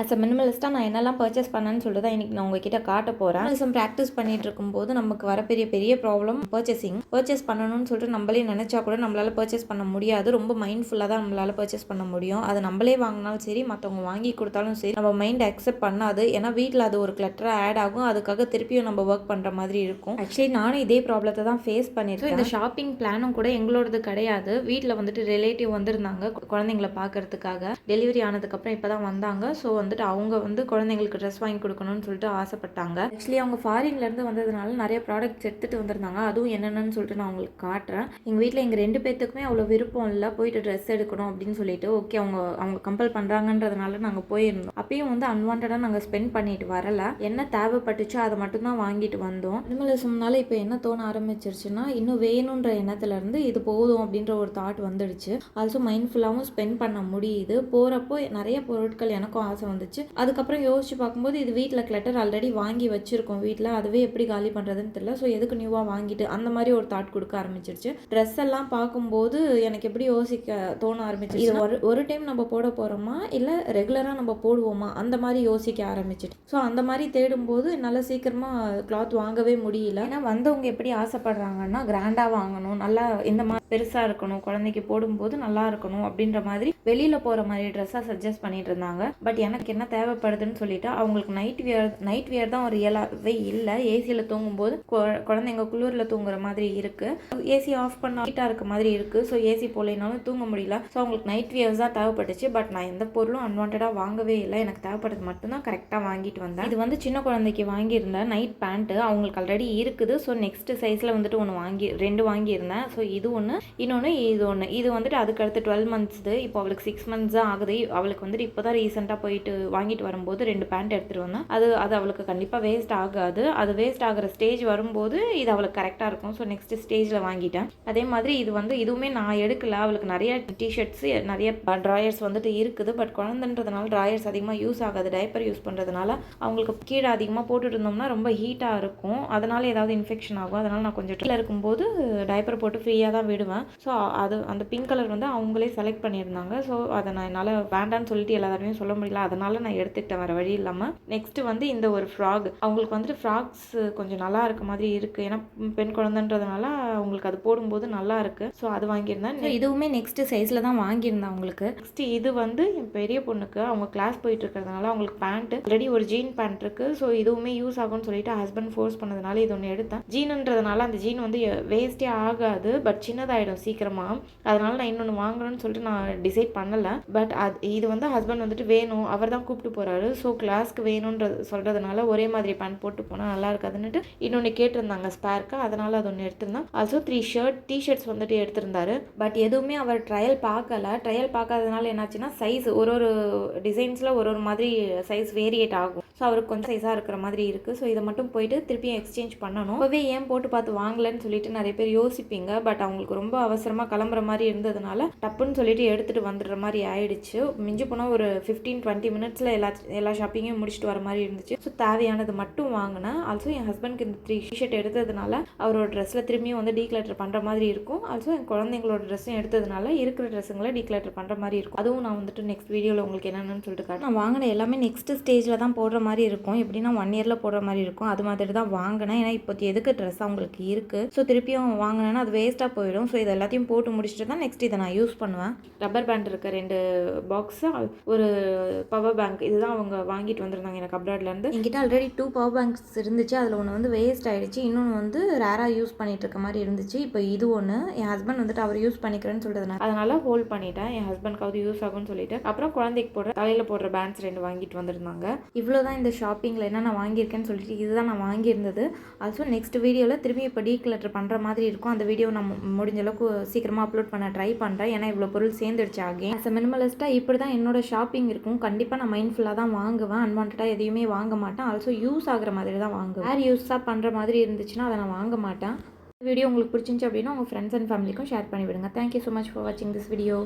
As a மினிமலிஸ்ட்டாக நான் என்னெல்லாம் purchase பண்ணேன்னு சொல்லிட்டு தான் இன்றைக்கி நான் உங்ககிட்ட காட்ட போகிறேன். மினிமலிசம் ப்ராக்டிஸ் பண்ணிட்டு இருக்கும்போது நமக்கு வர பெரிய ப்ராப்ளம் பர்ச்சேஸ் பண்ணணும்னு சொல்லிட்டு நம்மளே நினச்சா கூட நம்மளால் பர்ச்சேஸ் பண்ண முடியாது. ரொம்ப மைண்ட்ஃபுல்லாக தான் நம்மளால் பர்ச்சேஸ் பண்ண முடியும். அது நம்மளே வாங்கினாலும் சரி, மற்றவங்க வாங்கி கொடுத்தாலும் சரி, நம்ம மைண்ட் அக்செப்ட் பண்ணாது. ஏன்னா வீட்டில் அது ஒரு கிளட்டராக ஆட் ஆகும். அதுக்காக திருப்பியும் நம்ம ஒர்க் பண்ணுற மாதிரி இருக்கும். ஆக்சுவலி நானும் இதே ப்ராப்ளத்தை தான் ஃபேஸ் பண்ணியிருக்கேன். இந்த ஷாப்பிங் பிளானும் கூட எங்களோடது கிடையாது. வீட்டில் வந்துட்டு ரிலேட்டிவ் வந்திருந்தாங்க குழந்தைங்களை பார்க்கறதுக்காக. டெலிவரி ஆனதுக்கப்புறம் இப்போ தான் வந்தாங்க. ஸோ வந்துட்டு அவங்க வந்து குழந்தைங்களுக்கு ட்ரெஸ் வாங்கி கொடுக்கணும்னு சொல்லிட்டு ஆசைப்பட்டாங்க. ஆக்சுவலி அவங்க ஃபாரின்லேருந்து வந்ததுனால நிறைய ப்ராடக்ட்ஸ் எடுத்துகிட்டு வந்திருந்தாங்க. அதுவும் என்னென்னு சொல்லிட்டு நான் உங்களுக்கு காட்டுறேன். எங்கள் வீட்டில் எங்கள் 2 பேர்த்துக்குமே அவ்வளோ விருப்பம் இல்லை போயிட்டு ட்ரெஸ் எடுக்கணும் அப்படின்னு சொல்லிட்டு. ஓகே, அவங்க கம்பல் பண்ணுறாங்கன்றதுனால நாங்கள் போயிருந்தோம். அப்பயும் வந்து அன்வான்டாக நாங்கள் ஸ்பெண்ட் பண்ணிட்டு வரல. என்ன தேவைப்பட்டுச்சோ அதை மட்டும்தான் வாங்கிட்டு வந்தோம். மினிமலிசம்னால இப்போ என்ன தோண ஆரம்பிச்சிருச்சுன்னா, இன்னும் வேணுன்ற எண்ணத்துலேருந்து இது போதும் அப்படின்ற ஒரு தாட் வந்துடுச்சு. ஆல்சோ மைண்ட்ஃபுல்லாகவும் ஸ்பெண்ட் பண்ண முடியுது. போகிறப்போ நிறைய பொருட்கள் எனக்கும் ஆசை வந்துச்சு. அதுக்கப்புறம் யோசிச்சு பார்க்கும்போது இது வீட்டில் கிளட்டர் ஆல்ரெடி வாங்கி வச்சிருக்கோம். வீட்டில் அதுவே எப்படி காலி பண்ணுறதுன்னு தெரியல. ஸோ எதுக்கு நியூவாக வாங்கிட்டு அந்த மாதிரி ஒரு தாட் கொடுக்க ஆரம்பிச்சிருச்சு. ட்ரெஸ் எல்லாம் பார்க்கும்போது எனக்கு எப்படி யோசிக்க தோண ஆரம்பிச்சிருச்சு, இது ஒரு டைம் நம்ம போட போகிறோமா இல்லை ரெகுலராக நம்ம போடுவோமா அந்த மாதிரி யோசிக்க ஆரம்பிச்சிட்டு. ஸோ அந்த மாதிரி தேடும்போது என்னால் சீக்கிரமாக கிளாத் வாங்கவே முடியல. ஏன்னா வந்தவங்க எப்படி ஆசைப்படுறாங்கன்னா கிராண்டாக வாங்கணும், நல்லா இந்த மாதிரி பெருசாக இருக்கணும், குழந்தைக்கு போடும்போது நல்லா இருக்கணும் அப்படின்ற மாதிரி வெளியில் போகிற மாதிரி ட்ரெஸ்ஸாக சஜஸ்ட் பண்ணிட்டு இருந்தாங்க. பட் எனக்கு என்ன தேவைப்படுதுன்னு சொல்லிட்டு அவங்களுக்கு நைட் வியர் தான் ஒரு ரியலாகவே இல்லை. ஏசியில் தூங்கும்போது குழந்தைங்க குளிரில் தூங்குற மாதிரி இருக்குது. ஏசி ஆஃப் பண்ண ஹீட்டாக இருக்க மாதிரி இருக்குது. ஸோ ஏசி போலைனாலும் தூங்க முடியல. ஸோ அவங்களுக்கு நைட் வியர்ஸ் தான் தேவைப்பட்டுச்சு. பட் நான் எந்த பொருளும் அன்வான்டாக வாங்கவே இல்லை. எனக்கு தேவைப்படுறது மட்டும்தான் கரெக்டாக வாங்கிட்டு வந்தேன். இது வந்து சின்ன குழந்தைக்கு வாங்கியிருந்தேன் நைட் பேண்ட்டு. அவங்களுக்கு ஆல்ரெடி இருக்குது. ஸோ நெக்ஸ்ட் சைஸில் வந்துட்டு 2 வாங்கியிருந்தேன். ஸோ இது ஒன்று, இன்னொன்று இது ஒன்று. இது வந்துட்டு அதுக்கு அடுத்து 12 மந்த்ஸு. இப்போ அவளுக்கு 6 மந்த்ஸ் தான் ஆகுது. அவளுக்கு வந்துட்டு இப்போ தான் ரீசெண்டாக போயிட்டு வாங்கிட்டு வரும்போது 2 பேண்ட் எடுத்துகிட்டு வந்தேன். அது அவளுக்கு கண்டிப்பாக வேஸ்ட் ஆகாது. அது வேஸ்ட் ஆகிற ஸ்டேஜ் வரும்போது இது அவளுக்கு கரெக்டாக இருக்கும். ஸோ நெக்ஸ்ட் ஸ்டேஜில் வாங்கிட்டேன். அதே மாதிரி இதுவுமே நான் எடுக்கல. அவளுக்கு நிறைய டிஷர்ட்ஸு, நிறைய ட்ராயர்ஸ் வந்துட்டு இருக்குது. பட் குழந்தைன்றதுனால ட்ராயர்ஸ் அதிகமாக யூஸ் ஆகாது. டைப்பர் யூஸ் பண்ணுறதுனால அவங்களுக்கு கீழே அதிகமாக போட்டுட்டு இருந்தோம்னா ரொம்ப ஹீட்டாக இருக்கும். அதனால் ஏதாவது இன்ஃபெக்ஷன் ஆகும். அதனால் நான் கொஞ்சம் கீழே இருக்கும்போது டைப்பர் போட்டு ஃப்ரீயாக தான் விடுவேன். ஸோ அந்த பிங்க் கலர் வந்து அவங்களே செலக்ட் பண்ணியிருந்தாங்க. ஸோ அதை நான் என்னால் வேண்டான்னு சொல்லிட்டு எல்லா தடவையும் சொல்ல முடியல. அதனால் நான் எடுத்துக்கிட்டேன் வர வழி இல்லாமல். நெக்ஸ்ட்டு வந்து இந்த ஒரு ஃப்ராக். அவங்களுக்கு வந்துட்டு ஃப்ராக்ஸ் கொஞ்சம் நல்லா இருக்க மாதிரி இருக்குது. ஏன்னா பெண் குழந்தைன்றதுனால அவங்களுக்கு அது போடும்போது நல்லா இருக்குது. ஸோ அது வாங்கியிருந்தேன். இதுவுமே நெக்ஸ்ட்டு சைஸில் தான் வாங்கியிருந்தேன் அவங்களுக்கு. நெக்ஸ்ட்டு இது வந்து என் பெரிய பொண்ணுக்கு அவங்க கிளாஸ் போயிட்டு இருக்கிறதுனால அவங்களுக்கு பேண்ட்டு ஆல்ரெடி ஒரு ஜீன் பேண்ட் இருக்குது. ஸோ இதுவுமே யூஸ் ஆகும்னு சொல்லிட்டு ஹஸ்பண்ட் ஃபோர்ஸ் பண்ணதுனால இது ஒன்று எடுத்தேன். ஜீனுன்றதுனால அந்த ஜீன் வந்து வேஸ்ட்டே ஆகாது. பட் சின்னதாகிடும் சீக்கிரமாக. அதனால் நான் இன்னொன்று வாங்கணும்னு சொல்லிட்டு நான் டிசைட் பண்ணலை. பட் இது வந்து ஹஸ்பண்ட் வந்துட்டு வேணும், அவர் தான் கூப்பிட்டு போகிறாரு. ஸோ கிளாஸ்க்கு வேணுன்றது சொல்கிறதுனால ஒரே மாதிரி பேண்ட் போட்டு போனால் நல்லா இருக்காதுன்னுட்டு இன்னொன்று கேட்டிருந்தாங்க ஸ்பேருக்கு. அதனால் அது ஒன்று எடுத்திருந்தேன். ஆல்சோ 3 டிஷர்ட்ஸ் வந்துட்டு எடுத்திருந்தாரு. பட் எதுவுமே அவர் ட்ரையல் பார்க்கல. ட்ரையல் பார்க்காததுனால என்னாச்சுன்னா சைஸ் ஒரு டிசைன்ஸில் ஒரு மாதிரி சைஸ் வேரியேட் ஆகும். ஸோ அவருக்கு கொஞ்சம் சைஸாக இருக்கிற மாதிரி இருக்குது. ஸோ இதை மட்டும் போயிட்டு திருப்பியும் எக்ஸ்சேஞ்ச் பண்ணணும். இப்போவே ஏன் போட்டு பார்த்து வாங்கலன்னு சொல்லிட்டு நிறைய பேர் யோசிப்பீங்க. பட் அவங்களுக்கு ரொம்ப அவசரமாக கிளம்புற மாதிரி இருந்ததுனால டப்புன்னு சொல்லிட்டு எடுத்துகிட்டு வந்துடுற மாதிரி ஆயிடுச்சு. மிஞ்சி போனால் ஒரு 15-20 மினிட்ஸில் எல்லா ஷாப்பிங்கையும் முடிச்சுட்டு வர மாதிரி இருந்துச்சு. ஸோ தேவையானது மட்டும் வாங்கினேன். ஆல்சோ என் ஹஸ்பண்ட்க்கு இந்த 3 டிஷர்ட் எடுத்ததுனால அவரோட ட்ரெஸ்ஸில் திரும்பியும் வந்து டீக்ளட்டர் பண்ணுற மாதிரி இருக்கும். ஆல்சோ என் குழந்தைங்களோட ட்ரெஸ்ஸும் எடுத்ததுனால இருக்கிற ட்ரெஸ்ஸுங்களை டீக்ளட்டர் பண்ணுற மாதிரி இருக்கும். அதுவும் நான் வந்துட்டு நெக்ஸ்ட் வீடியோவில் உங்களுக்கு என்னென்னு சொல்லிட்டு காட்டுறேன். நான் வாங்கின எல்லாமே நெக்ஸ்ட் ஸ்டேஜில் தான் போடுற மாதிரி இருக்கும். எப்படின்னா 1 இயரில் போடுற மாதிரி இருக்கும். அது மாதிரி தான் வாங்கினேன். ஏன்னா இப்போ எதுக்கு ட்ரெஸ் அவங்களுக்கு இருக்குது. ஸோ திருப்பியும் வாங்கினேன்னா அது வேஸ்ட்டாக போயிடும். ஸோ இது எல்லாத்தையும் போட்டு முடிச்சுட்டு தான் நெக்ஸ்ட் இதை நான் யூஸ் பண்ணுவேன். ரப்பர் பேண்ட் இருக்க 2 பாக்ஸு, ஒரு பவர் பேங்க், இதுதான் அவங்க வாங்கிட்டு வந்திருந்தாங்க எனக்கு அப்ராட்லேருந்து. என்கிட்ட ஆல்ரெடி 2 பவர் பேங்க்ஸ் இருந்துச்சு. அதில் ஒன்று வந்து வேஸ்ட் ஆகிடுச்சு. இன்னொன்று வந்து ரேராக யூஸ் பண்ணிட்டு இருக்க மாதிரி இருந்துச்சு. இப்போ இது ஒன்று என் ஹஸ்பண்ட் வந்துட்டு அவர் யூஸ் பண்ணிக்கிறேன்னு சொல்லிட்டு அதனால் ஹோல்ட் பண்ணிட்டேன். என் ஹஸ்பண்ட்காவது யூஸ் ஆகும்னு சொல்லிட்டு. அப்புறம் குழந்தைக்கு தலையில் போடுற பேண்ட்ஸ் 2 வாங்கிட்டு வந்திருந்தாங்க. இவ்வளோதான் இந்த ஷாப்பிங்கில் என்ன நான் வாங்கியிருக்கேன்னு சொல்லிட்டு இதுதான் நான் வாங்கியிருந்தது. ஆல்சோ நெக்ஸ்ட் வீடியோவில் திரும்பி இப்போ டீக்ளட்டர் பண்ணுற மாதிரி இருக்கும். அந்த வீடியோ நான் முடிஞ்ச அளவுக்கு சீக்கிரமாக அப்லோட் பண்ண ட்ரை பண்ணுறேன். ஏன்னா இவ்வளோ பொருள் சேர்ந்துடுச்சு ஆகேன். ஆஸ் அ மினிமலிஸ்ட்டாக இப்படி தான் என்னோட ஷாப்பிங் இருக்கும். கண்டிப்பாக நான் மைண்ட்ஃபுல்லாக தான் வாங்குவேன். அன்வான்டாக எதையுமே வாங்க மாட்டேன். ஆல்சோ யூஸ் ஆகிற மாதிரி தான் வாங்குவேன். வேறு யூஸாக பண்ணுற மாதிரி இருந்துச்சுன்னா அதை நான் வாங்க மாட்டேன். வீடியோ உங்களுக்கு பிடிச்சிருந்துச்சு அப்படின்னா உங்கள் ஃப்ரெண்ட்ஸ் அண்ட் ஃபேமிலிக்கும் ஷேர் பண்ணிவிடுங்க. தேங்க்யூ ஸோ மச் ஃபார் வாட்சிங் திஸ் வீடியோ.